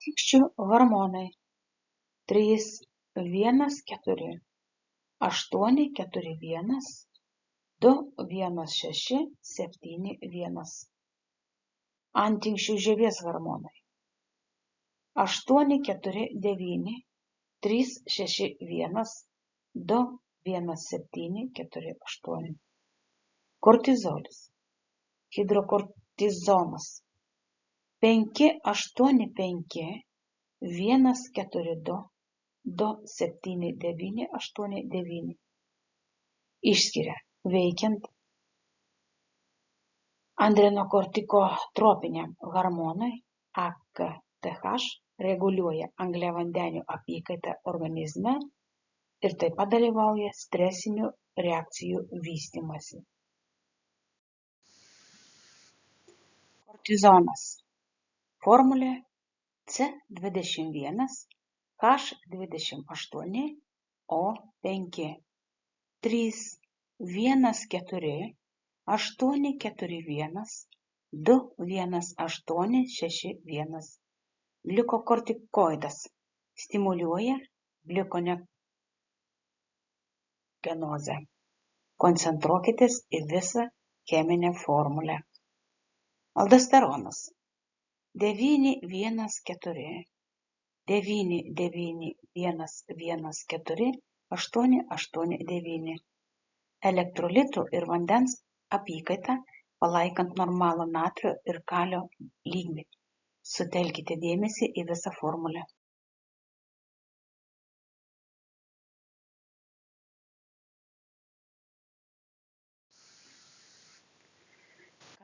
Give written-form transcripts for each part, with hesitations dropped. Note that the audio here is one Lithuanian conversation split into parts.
Antinksčių hormonai 3, 1, 4, 8, 4, 1, 2, 1, 6, 7, 1. Antinksčių žievės hormonai 8, 4, 9, 3, 6, 1, 2, 1, 7, 4, 8. Kortizolis, hidrokortizonas 5, 8, 5, 1, 4, 2, 2, 7, 9, 8, 9. Išskiria veikiant adrenokortikotropiniam hormonui AKTH, reguliuoja angliavandenių apykaitą organizme ir taip pat dalyvauja stresinių reakcijų vystymasi. Kortizonas. Formulė C21, H28, O5. 3, 1, 4, 8, 4, 1, 2, 1, 8, 6, 1. Gliukokortikoidas. Stimuliuoja gliukoneogenozę. Koncentruokitės į visą cheminę formulę. Aldosteronas 9, 1, 4, 9, 9, 1, 1, 4, 8, 8, 9. Elektrolitų ir vandens apykaita palaikant normalų natrio ir kalio lygmenį. Sutelkite dėmesį į visą formulę.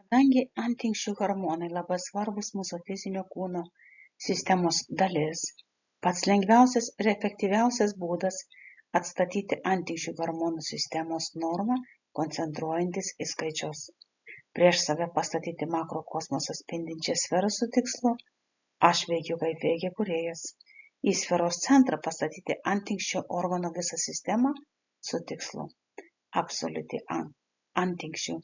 Kadangi antinksčių hormonai labai svarbus mūsų fizinio kūno sistemos dalis, pats lengviausias ir efektyviausias būdas atstatyti antinksčių hormonų sistemos normą, koncentruojantis į skaičius. Prieš save pastatyti makrokosmosą spindinčią sferą su tikslu, aš veikiu kaip veikia kūrėjas. Į sferos centrą pastatyti antinksčio organo visą sistemą su tikslu. Absoliuti antinksčių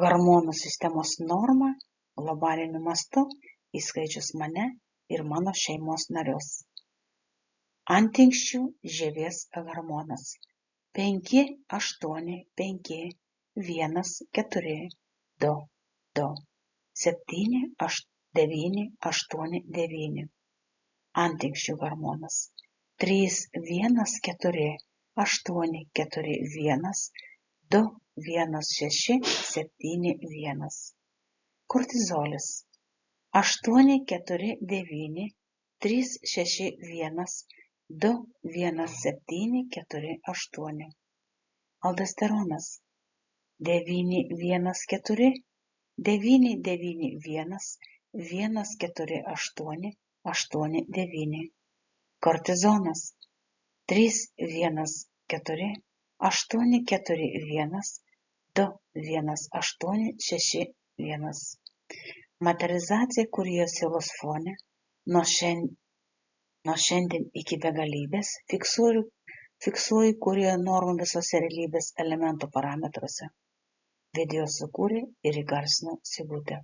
hormonų sistemos norma globaliniu mastu įskaičius mane ir mano šeimos narius. Antinksčių žievės hormonas 5, 8, 5, 1, 4, 2, 2, 7, 9, 8, 9. Antinksčių hormonas 3, 1, 4, 8, 4, 1, 2, 1, 6, 7, 1. Kortizolis 8, 4, 9, 3, 6, 1, 2, 1, 7, 4, 8. Aldosteronas 9, 1, 4, 9, 9, 1, 1, 4, 8, 8, 9. Kortizonas 3, 1, 4, 8, 4, 1, 2, 1, 8, 6, 1. Materializacija kūrėjo sielos fone nuo šiandien iki begalybės fiksuoju kūrėjo normą visose realybės elementų parametruose. Video sukūrė ir įgarsino Sigutė.